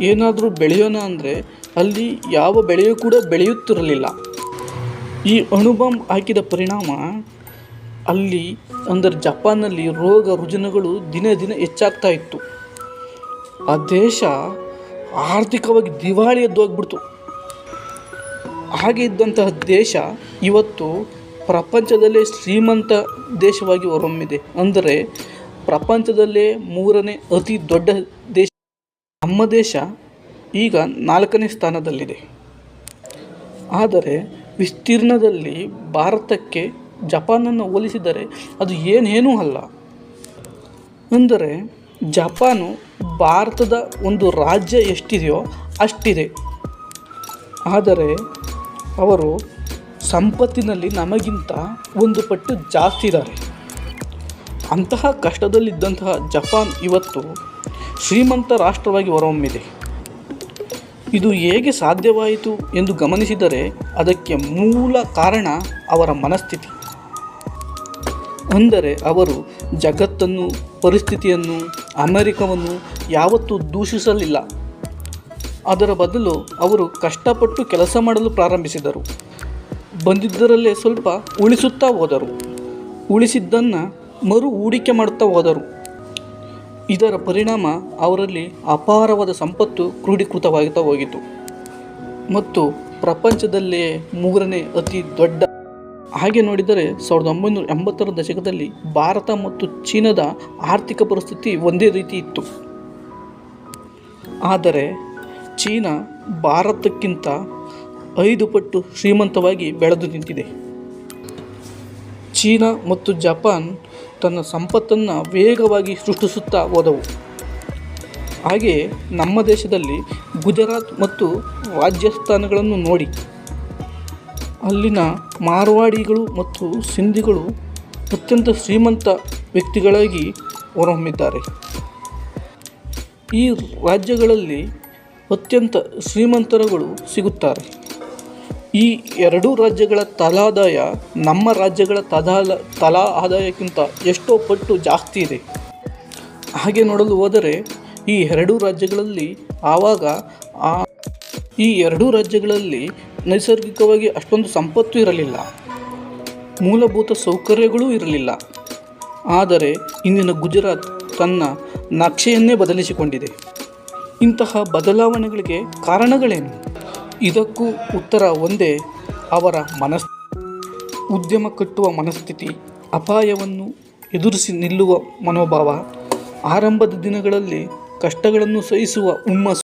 ಏನಾದರೂ ಬೆಳೆಯೋಣ ಅಂದರೆ ಅಲ್ಲಿ ಯಾವ ಬೆಳೆಯೂ ಕೂಡ ಬೆಳೆಯುತ್ತಿರಲಿಲ್ಲ. ಈ ಅಣುಬಾಂಬ್ ಹಾಕಿದ ಪರಿಣಾಮ ಅಲ್ಲಿ ಅಂದರೆ ಜಪಾನ್ನಲ್ಲಿ ರೋಗ ರುಜಿನಗಳು ದಿನೇ ದಿನೇ ಹೆಚ್ಚಾಗ್ತಾ ಇತ್ತು. ಆ ದೇಶ ಆರ್ಥಿಕವಾಗಿ ದಿವಾಳಿ ಎದ್ದೋಗ್ಬಿಡ್ತು. ಹಾಗೆ ಇದ್ದಂತಹ ದೇಶ ಇವತ್ತು ಪ್ರಪಂಚದಲ್ಲೇ ಶ್ರೀಮಂತ ದೇಶವಾಗಿ ಹೊರಹೊಮ್ಮಿದೆ. ಅಂದರೆ ಪ್ರಪಂಚದಲ್ಲೇ 3ನೇ ಅತಿ ದೊಡ್ಡ ದೇಶ. ನಮ್ಮ ದೇಶ ಈಗ 4ನೇ ಸ್ಥಾನದಲ್ಲಿದೆ. ಆದರೆ ವಿಸ್ತೀರ್ಣದಲ್ಲಿ ಭಾರತಕ್ಕೆ ಜಪಾನನ್ನು ಹೋಲಿಸಿದರೆ ಅದು ಏನೇನೂ ಅಲ್ಲ. ಅಂದರೆ ಜಪಾನು ಭಾರತದ ಒಂದು ರಾಜ್ಯ ಎಷ್ಟಿದೆಯೋ ಅಷ್ಟಿದೆ. ಆದರೆ ಅವರು ಸಂಪತ್ತಿನಲ್ಲಿ ನಮಗಿಂತ 1 ಪಟ್ಟು ಜಾಸ್ತಿ ಇದ್ದಾರೆ. ಅಂತಹ ಕಷ್ಟದಲ್ಲಿದ್ದಂತಹ ಜಪಾನ್ ಇವತ್ತು ಶ್ರೀಮಂತ ರಾಷ್ಟ್ರವಾಗಿ ಹೊರಹೊಮ್ಮಿದೆ. ಇದು ಹೇಗೆ ಸಾಧ್ಯವಾಯಿತು ಎಂದು ಗಮನಿಸಿದರೆ ಅದಕ್ಕೆ ಮೂಲ ಕಾರಣ ಅವರ ಮನಸ್ಥಿತಿ. ಅಂದರೆ ಅವರು ಜಗತ್ತನ್ನು, ಪರಿಸ್ಥಿತಿಯನ್ನು, ಅಮೆರಿಕವನ್ನು ಯಾವತ್ತೂ ದೂಷಿಸಲಿಲ್ಲ. ಅದರ ಬದಲು ಅವರು ಕಷ್ಟಪಟ್ಟು ಕೆಲಸ ಮಾಡಲು ಪ್ರಾರಂಭಿಸಿದರು. ಬಂದಿದ್ದರಲ್ಲೇ ಸ್ವಲ್ಪ ಉಳಿಸುತ್ತಾ ಹೋದರು. ಉಳಿಸಿದ್ದನ್ನು ಮರು ಹೂಡಿಕೆ ಮಾಡುತ್ತಾ ಹೋದರು. ಇದರ ಪರಿಣಾಮ ಅವರಲ್ಲಿ ಅಪಾರವಾದ ಸಂಪತ್ತು ಕ್ರೋಢೀಕೃತವಾಗುತ್ತಾ ಹೋಗಿತು ಮತ್ತು ಪ್ರಪಂಚದಲ್ಲೇ 3ನೇ ಅತಿ ದೊಡ್ಡ. ಹಾಗೆ ನೋಡಿದರೆ 1980ರ ದಶಕದಲ್ಲಿ ಭಾರತ ಮತ್ತು ಚೀನಾದ ಆರ್ಥಿಕ ಪರಿಸ್ಥಿತಿ ಒಂದೇ ರೀತಿ ಇತ್ತು. ಆದರೆ ಚೀನಾ ಭಾರತಕ್ಕಿಂತ 5 ಪಟ್ಟು ಶ್ರೀಮಂತವಾಗಿ ಬೆಳೆದು ನಿಂತಿದೆ. ಚೀನಾ ಮತ್ತು ಜಪಾನ್ ತನ್ನ ಸಂಪತ್ತನ್ನು ವೇಗವಾಗಿ ಸೃಷ್ಟಿಸುತ್ತಾ ಹೋದವು. ಹಾಗೆಯೇ ನಮ್ಮ ದೇಶದಲ್ಲಿ ಗುಜರಾತ್ ಮತ್ತು ರಾಜಸ್ಥಾನಗಳನ್ನು ನೋಡಿ. ಅಲ್ಲಿನ ಮಾರ್ವಾಡಿಗಳು ಮತ್ತು ಸಿಂಧಿಗಳು ಅತ್ಯಂತ ಶ್ರೀಮಂತ ವ್ಯಕ್ತಿಗಳಾಗಿ ಹೊರಹೊಮ್ಮಿದ್ದಾರೆ. ಈ ರಾಜ್ಯಗಳಲ್ಲಿ ಅತ್ಯಂತ ಶ್ರೀಮಂತರುಗಳು ಸಿಗುತ್ತಾರೆ. ಈ 2 ರಾಜ್ಯಗಳ ತಲಾದಾಯ ನಮ್ಮ ರಾಜ್ಯಗಳ ತಲಾ ಆದಾಯಕ್ಕಿಂತ ಎಷ್ಟೋ ಪಟ್ಟು ಜಾಸ್ತಿ ಇದೆ. ಹಾಗೆ ನೋಡಲು ಹೋದರೆ ಈ 2 ರಾಜ್ಯಗಳಲ್ಲಿ ಈ 2 ರಾಜ್ಯಗಳಲ್ಲಿ ನೈಸರ್ಗಿಕವಾಗಿ ಅಷ್ಟೊಂದು ಸಂಪತ್ತು ಇರಲಿಲ್ಲ, ಮೂಲಭೂತ ಸೌಕರ್ಯಗಳೂ ಇರಲಿಲ್ಲ. ಆದರೆ ಇಂದಿನ ಗುಜರಾತ್ ತನ್ನ ನಕ್ಷೆಯನ್ನೇ ಬದಲಿಸಿಕೊಂಡಿದೆ. ಇಂತಹ ಬದಲಾವಣೆಗಳಿಗೆ ಕಾರಣಗಳೇನು? ಇದಕ್ಕೂ ಉತ್ತರ ಒಂದೇ, ಅವರ ಉದ್ಯಮ ಕಟ್ಟುವ ಮನಸ್ಥಿತಿ, ಅಪಾಯವನ್ನು ಎದುರಿಸಿ ನಿಲ್ಲುವ ಮನೋಭಾವ, ಆರಂಭದ ದಿನಗಳಲ್ಲಿ ಕಷ್ಟಗಳನ್ನು ಸಹಿಸುವ ಹುಮ್ಮಸ್ಸು.